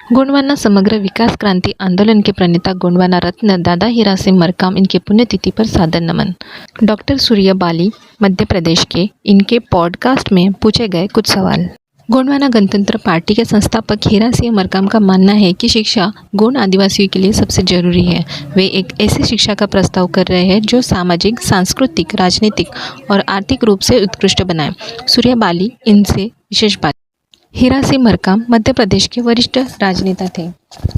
गोंडवाना समग्र विकास क्रांति आंदोलन के प्रणेता गोंडवाना रत्न दादा हीरा सिंह मरकाम इनके पुण्यतिथि पर सादर नमन। डॉक्टर सूर्य बाली, मध्य प्रदेश के, इनके पॉडकास्ट में पूछे गए कुछ सवाल। गोंडवाना गणतंत्र पार्टी के संस्थापक हीरा सिंह मरकाम का मानना है कि शिक्षा गोंड आदिवासियों के लिए सबसे जरूरी है। वे एक ऐसी शिक्षा का प्रस्ताव कर रहे हैं जो सामाजिक, सांस्कृतिक, राजनीतिक और आर्थिक रूप से उत्कृष्ट बनाए। सूर्य बाली इनसे विशेष बात। हीरा सिंह मरकाम मध्य प्रदेश के वरिष्ठ राजनेता थे।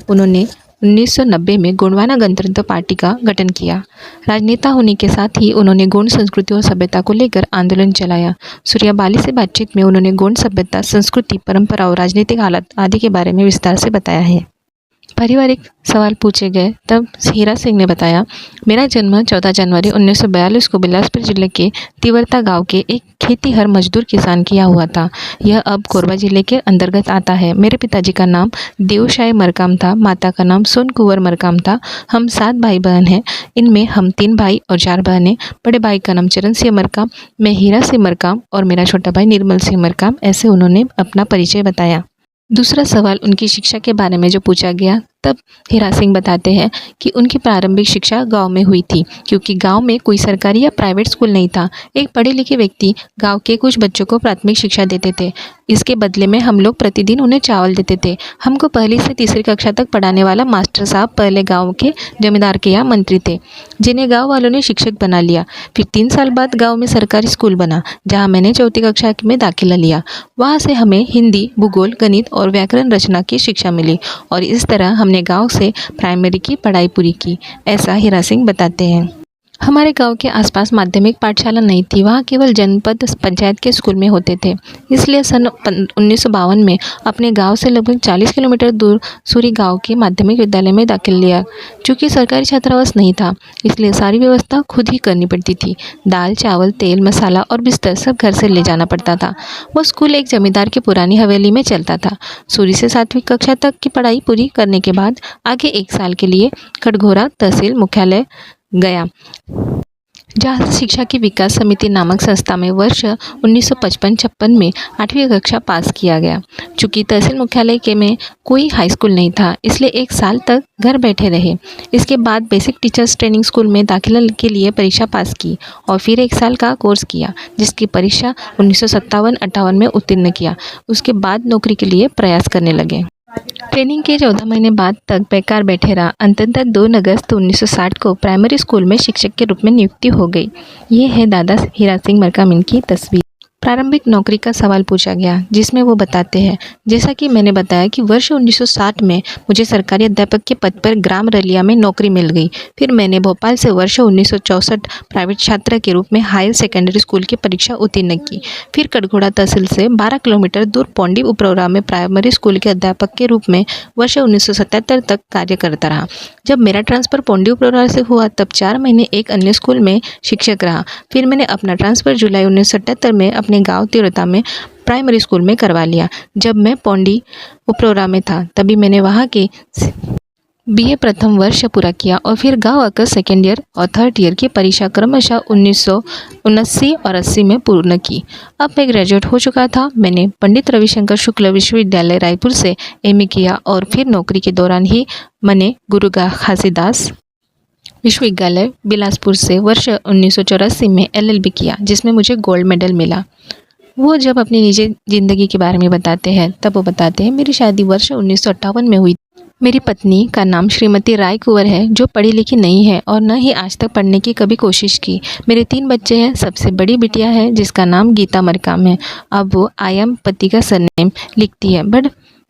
उन्होंने 1990 में गोंडवाना गणतंत्र पार्टी का गठन किया। राजनेता होने के साथ ही उन्होंने गोंड संस्कृति और सभ्यता को लेकर आंदोलन चलाया। सूर्य बाली से बातचीत में उन्होंने गोंड सभ्यता, संस्कृति, परंपरा और राजनीतिक हालात आदि के बारे में विस्तार से बताया है। पारिवारिक सवाल पूछे गए तब हीरा सिंह ने बताया, मेरा जन्म 14 जनवरी 1942 को बिलासपुर जिले के तिवरता गांव के एक खेतीहर मजदूर किसान किया हुआ था। यह अब कोरबा जिले के अंतर्गत आता है। मेरे पिताजी का नाम देवशाय मरकाम था, माता का नाम सोन कुंवर मरकाम था। हम 7 भाई बहन हैं। इनमें हम 3 भाई और 4 बहनें। बड़े भाई का नाम चरण सिंह मरकाम, मैं हीरा सिंह मरकाम और मेरा छोटा भाई निर्मल सिंह मरकाम। ऐसे उन्होंने अपना परिचय बताया। दूसरा सवाल उनकी शिक्षा के बारे में जो पूछा गया तब हीरा सिंह बताते हैं कि उनकी प्रारंभिक शिक्षा गांव में हुई थी, क्योंकि गांव में कोई सरकारी या प्राइवेट स्कूल नहीं था। एक पढ़े लिखे व्यक्ति गांव के कुछ बच्चों को प्राथमिक शिक्षा देते थे। इसके बदले में हम लोग प्रतिदिन उन्हें चावल देते थे। हमको पहली से तीसरी कक्षा तक पढ़ाने वाला मास्टर साहब पहले गाँव के जमींदार के यहाँ मंत्री थे, जिन्हें गाँव वालों ने शिक्षक बना लिया। फिर 3 साल बाद गाँव में सरकारी स्कूल बना, जहाँ मैंने 4ठी कक्षा में दाखिला लिया। वहाँ से हमें हिंदी, भूगोल, गणित और व्याकरण रचना की शिक्षा मिली और इस तरह हमने गांव से प्राइमरी की पढ़ाई पूरी की। ऐसा हीरा सिंह बताते हैं। हमारे गांव के आसपास माध्यमिक पाठशाला नहीं थी। वहाँ केवल जनपद पंचायत के स्कूल में होते थे। इसलिए सन 1952 में अपने गांव से लगभग 40 किलोमीटर दूर सूरी गांव के माध्यमिक विद्यालय में दाखिल लिया। चूँकि सरकारी छात्रावास नहीं था, इसलिए सारी व्यवस्था खुद ही करनी पड़ती थी। दाल, चावल, तेल, मसाला और बिस्तर सब घर से ले जाना पड़ता था। वो स्कूल एक जमींदार की पुरानी हवेली में चलता था। सूरी से 7वीं कक्षा तक की पढ़ाई पूरी करने के बाद आगे 1 साल के लिए कटघोरा तहसील मुख्यालय गया, जहाँ से शिक्षा की विकास समिति नामक संस्था में वर्ष 1955-56 में 8वीं कक्षा पास किया गया। चूँकि तहसील मुख्यालय के में कोई हाई स्कूल नहीं था, इसलिए 1 साल तक घर बैठे रहे। इसके बाद बेसिक टीचर्स ट्रेनिंग स्कूल में दाखिला के लिए परीक्षा पास की और फिर 1 साल का कोर्स किया, जिसकी परीक्षा 1957-58 में उत्तीर्ण किया। उसके बाद नौकरी के लिए प्रयास करने लगे। ट्रेनिंग के 14 महीने बाद तक बेकार बैठे रहा। अंततः 2 अगस्त 1960 को प्राइमरी स्कूल में शिक्षक के रूप में नियुक्ति हो गई। ये है दादा हीरा सिंह मरकाम इनकी तस्वीर। प्रारंभिक नौकरी का सवाल पूछा गया, जिसमें वो बताते हैं, जैसा कि मैंने बताया कि वर्ष 1960 में मुझे सरकारी अध्यापक के पद पर ग्राम रलिया में नौकरी मिल गई। फिर मैंने भोपाल से वर्ष 1964 प्राइवेट छात्रा के रूप में हायर सेकेंडरी स्कूल की परीक्षा उत्तीर्ण की। फिर कटघोरा तहसील से 12 किलोमीटर दूर पोंडी उपरौरा में प्राइमरी स्कूल के अध्यापक के रूप में वर्ष 1977 तक कार्य करता रहा। जब मेरा ट्रांसफ़र पोंडी उपरौरा से हुआ तब 4 महीने एक अन्य स्कूल में शिक्षक रहा। फिर मैंने अपना ट्रांसफ़र जुलाई 1977 में अपने गांव तिरोता में प्राइमरी स्कूल में करवा लिया। जब मैं पोंडी उपरौरा में था तभी मैंने वहां के BA प्रथम वर्ष पूरा किया और फिर गांव आकर सेकेंड ईयर और थर्ड ईयर की परीक्षा क्रमशः 1979 और 80 में पूर्ण की। अब मैं ग्रेजुएट हो चुका था। मैंने पंडित रविशंकर शुक्ल विश्वविद्यालय रायपुर से MA किया और फिर नौकरी के दौरान ही मैंने गुरु घासीदास विश्वविद्यालय बिलासपुर से वर्ष 1984 में LLB किया, जिसमें मुझे गोल्ड मेडल मिला। वो जब अपनी निजी ज़िंदगी के बारे में बताते हैं तब वो बताते हैं, मेरी शादी वर्ष 1958 में हुई। मेरी पत्नी का नाम श्रीमती राय कुंवर है, जो पढ़ी लिखी नहीं है और न ही आज तक पढ़ने की कभी कोशिश की। मेरे 3 बच्चे हैं। सबसे बड़ी बिटिया है जिसका नाम गीता मरकाम है। अब वो IM पति का सरनेम लिखती है।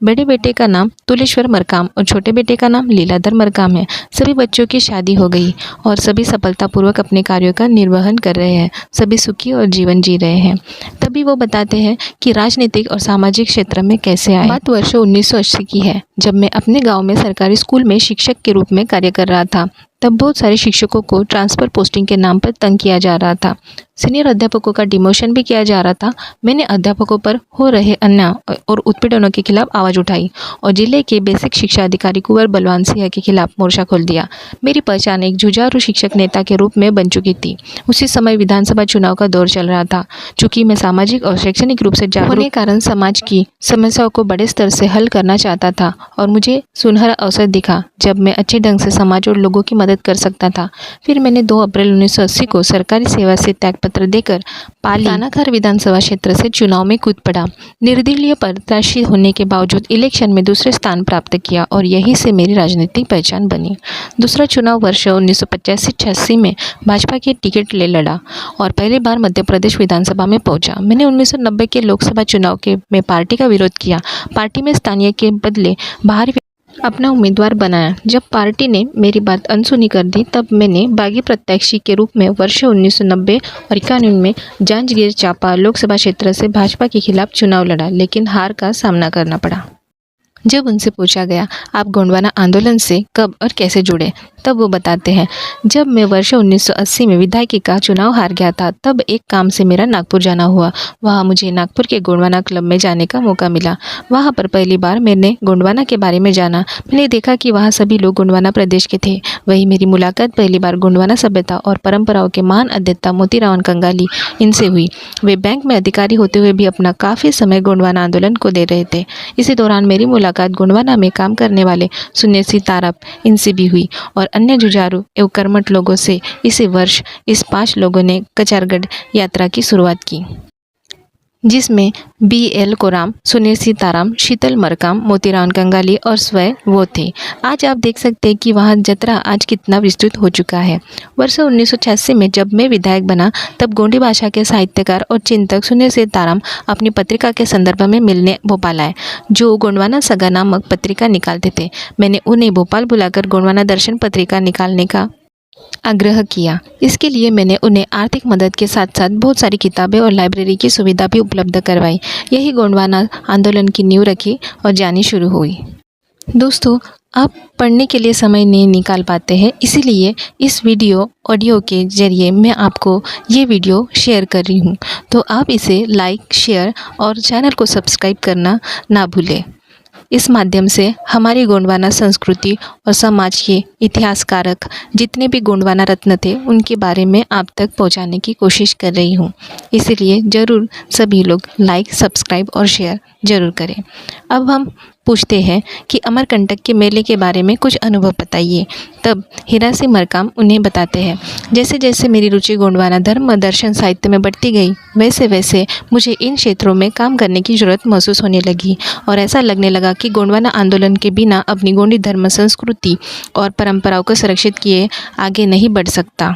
बड़े बेटे का नाम तुलेश्वर मरकाम और छोटे बेटे का नाम लीलाधर मरकाम है। सभी बच्चों की शादी हो गई और सभी सफलतापूर्वक अपने कार्यों का निर्वहन कर रहे हैं। सभी सुखी और जीवन जी रहे हैं। तभी वो बताते हैं कि राजनीतिक और सामाजिक क्षेत्र में कैसे आए। बात वर्ष 1980 की है, जब मैं अपने गांव में सरकारी स्कूल में शिक्षक के रूप में कार्य कर रहा था। तब बहुत सारे शिक्षकों को ट्रांसफ़र पोस्टिंग के नाम पर तंग किया जा रहा था। सीनियर अध्यापकों का डिमोशन भी किया जा रहा था। मैंने अध्यापकों पर हो रहे अन्याय और उत्पीड़नों के खिलाफ आवाज़ उठाई और जिले के बेसिक शिक्षा अधिकारी कुंवर बलवान सिंह के खिलाफ मोर्चा खोल दिया। मेरी पहचान एक जुझारू शिक्षक नेता के रूप में बन चुकी थी। उसी समय विधानसभा चुनाव का दौर चल रहा था। चूँकि मैं सामाजिक और शैक्षणिक रूप से जागरूक होने के कारण समाज की समस्याओं को बड़े स्तर से हल करना चाहता था और मुझे सुनहरा अवसर दिखा जब मैं अच्छे ढंग से समाज और लोगों की मदद कर सकता था। फिर मैंने 2 अप्रैल 1980 को सरकारी सेवा से त्यागपत्र देकर पाली तानाघर विधानसभा क्षेत्र से चुनाव में कूद पड़ा। निर्दलीय प्रत्याशी होने के बावजूद इलेक्शन में दूसरे स्थान प्राप्त किया और यहीं से मेरी राजनीतिक पहचान बनी। दूसरा चुनाव वर्ष 1985-86 में भाजपा की टिकट ले लड़ा और पहली बार मध्य प्रदेश विधानसभा में पहुंचा। मैंने 1990 के लोकसभा चुनाव में पार्टी का विरोध किया। पार्टी में स्थानीय के बदले बाहरी अपना उम्मीदवार बनाया। जब पार्टी ने मेरी बात अनसुनी कर दी तब मैंने बागी प्रत्याशी के रूप में वर्ष 1990 और 91 में जांजगीर चांपा लोकसभा क्षेत्र से भाजपा के खिलाफ चुनाव लड़ा, लेकिन हार का सामना करना पड़ा। जब उनसे पूछा गया आप गोंडवाना आंदोलन से कब और कैसे जुड़े, तब वो बताते हैं जब मैं वर्ष 1980 में विधायकी का चुनाव हार गया था तब एक काम से मेरा नागपुर जाना हुआ। वहाँ मुझे नागपुर के गोंडवाना क्लब में जाने का मौका मिला। वहाँ पर पहली बार मैंने गोंडवाना के बारे में जाना। मैंने देखा कि वहाँ सभी लोग गोंडवाना प्रदेश के थे। वही मेरी मुलाकात पहली बार गोंडवाना सभ्यता और परंपराओं के महान अध्येता मोतीराम कंगाली इनसे हुई। वे बैंक में अधिकारी होते हुए भी अपना काफ़ी समय गोंडवाना आंदोलन को दे रहे थे। इसी दौरान मेरी मुलाकात गोंडवाना में काम करने वाले सुनियर सिंह तारम इनसे भी हुई और अन्य जुझारू एवं कर्मठ लोगों से। इसी वर्ष इस 5 लोगों ने कचारगढ़ यात्रा की शुरुआत की, जिसमें BL कोराम, सुनियर सिंह तारम, शीतल मरकाम, मोतीराम कंगाली और स्वयं वो थे। आज आप देख सकते हैं कि वहाँ जतरा आज कितना विस्तृत हो चुका है। वर्ष 1986 में जब मैं विधायक बना तब गोंडी भाषा के साहित्यकार और चिंतक सुनियर सिंह तारम अपनी पत्रिका के संदर्भ में मिलने भोपाल आए, जो गोंडवाना सगा नामक पत्रिका निकालते थे। मैंने उन्हें भोपाल बुलाकर गोंडवाना दर्शन पत्रिका निकालने का आग्रह किया। इसके लिए मैंने उन्हें आर्थिक मदद के साथ साथ बहुत सारी किताबें और लाइब्रेरी की सुविधा भी उपलब्ध करवाई। यही गोंडवाना आंदोलन की नींव रखी और जानी शुरू हुई। दोस्तों, आप पढ़ने के लिए समय नहीं निकाल पाते हैं, इसीलिए इस ऑडियो के ज़रिए मैं आपको ये वीडियो शेयर कर रही हूँ। तो आप इसे लाइक, शेयर और चैनल को सब्सक्राइब करना ना भूलें। इस माध्यम से हमारी गोंडवाना संस्कृति और समाज के इतिहासकारक जितने भी गोंडवाना रत्न थे उनके बारे में आप तक पहुंचाने की कोशिश कर रही हूं। इसलिए ज़रूर सभी लोग लाइक, सब्सक्राइब और शेयर ज़रूर करें। अब हम पूछते हैं कि अमरकंटक के मेले के बारे में कुछ अनुभव बताइए। तब हीरा सिंह मरकाम उन्हें बताते हैं, जैसे जैसे मेरी रुचि गोंडवाना धर्म, दर्शन, साहित्य में बढ़ती गई वैसे वैसे मुझे इन क्षेत्रों में काम करने की ज़रूरत महसूस होने लगी और ऐसा लगने लगा कि गोंडवाना आंदोलन के बिना अपनी गोंडी धर्म, संस्कृति और परंपराओं को संरक्षित किए आगे नहीं बढ़ सकता।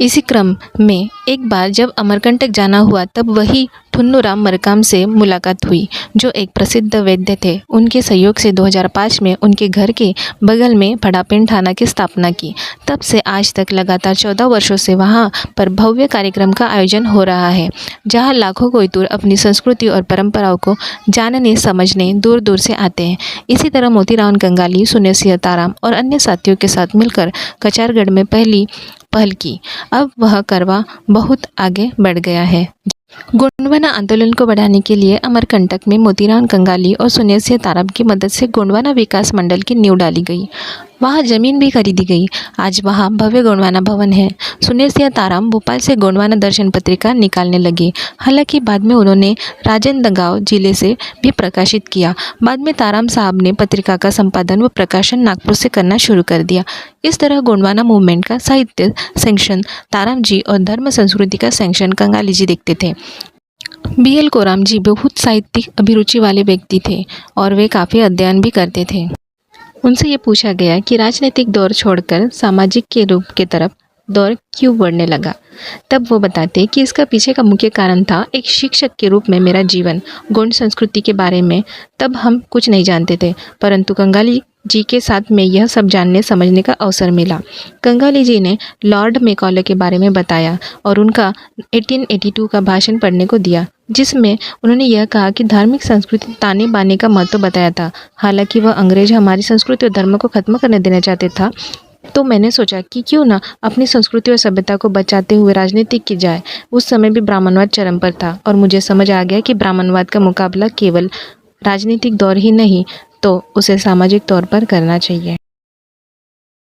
इसी क्रम में एक बार जब अमरकंटक जाना हुआ तब वही ठुन्नूराम मरकाम से मुलाकात हुई, जो एक प्रसिद्ध वैद्य थे। उनके सहयोग से 2005 में उनके घर के बगल में पड़ापेन थाना की स्थापना की। तब से आज तक लगातार 14 वर्षों से वहां पर भव्य कार्यक्रम का आयोजन हो रहा है, जहां लाखों कोयतुर अपनी संस्कृति और परंपराओं को जानने समझने दूर दूर से आते हैं। इसी तरह मोतीराम कंगाली, सुनियर सिंह तारम और अन्य साथियों के साथ मिलकर कचारगढ़ में पहल की। अब वह करवा बहुत आगे बढ़ गया है। गोंडवाना आंदोलन को बढ़ाने के लिए अमरकंटक में मोतीराम कंगाली और सुनियर सिंह तारम की मदद से गोंडवाना विकास मंडल की नींव डाली गई। वहाँ ज़मीन भी खरीदी गई। आज वहाँ भव्य गोंडवाना भवन है। सुनियर सिंह तारम भोपाल से गोंडवाना दर्शन पत्रिका निकालने लगे। हालांकि बाद में उन्होंने राजनांदगांव जिले से भी प्रकाशित किया। बाद में तारम साहब ने पत्रिका का संपादन व प्रकाशन नागपुर से करना शुरू कर दिया। इस तरह गोंडवाना मूवमेंट का साहित्य सेक्शन तारम जी और धर्म संस्कृति का सेक्शन कंगाली जी देखते थे। BL कोराम जी बहुत साहित्यिक अभिरुचि वाले व्यक्ति थे और वे काफ़ी अध्ययन भी करते थे। उनसे ये पूछा गया कि राजनीतिक दौर छोड़कर सामाजिक के रूप के तरफ दौर क्यों बढ़ने लगा। तब वो बताते कि इसका पीछे का मुख्य कारण था एक शिक्षक के रूप में मेरा जीवन। गोंड संस्कृति के बारे में तब हम कुछ नहीं जानते थे, परंतु कंगाली जी के साथ में यह सब जानने समझने का अवसर मिला। कंगाली जी ने लॉर्ड मैकॉले के बारे में बताया और उनका 1882 का भाषण पढ़ने को दिया, जिसमें उन्होंने यह कहा कि धार्मिक संस्कृति ताने बाने का महत्व बताया था। हालांकि वह अंग्रेज हमारी संस्कृति और धर्म को खत्म करने देना चाहते था, तो मैंने सोचा कि क्यों ना अपनी संस्कृति और सभ्यता को बचाते हुए राजनीति की जाए। उस समय भी ब्राह्मणवाद चरम पर था और मुझे समझ आ गया कि ब्राह्मणवाद का मुकाबला केवल राजनीतिक दौर ही नहीं तो उसे सामाजिक तौर पर करना चाहिए।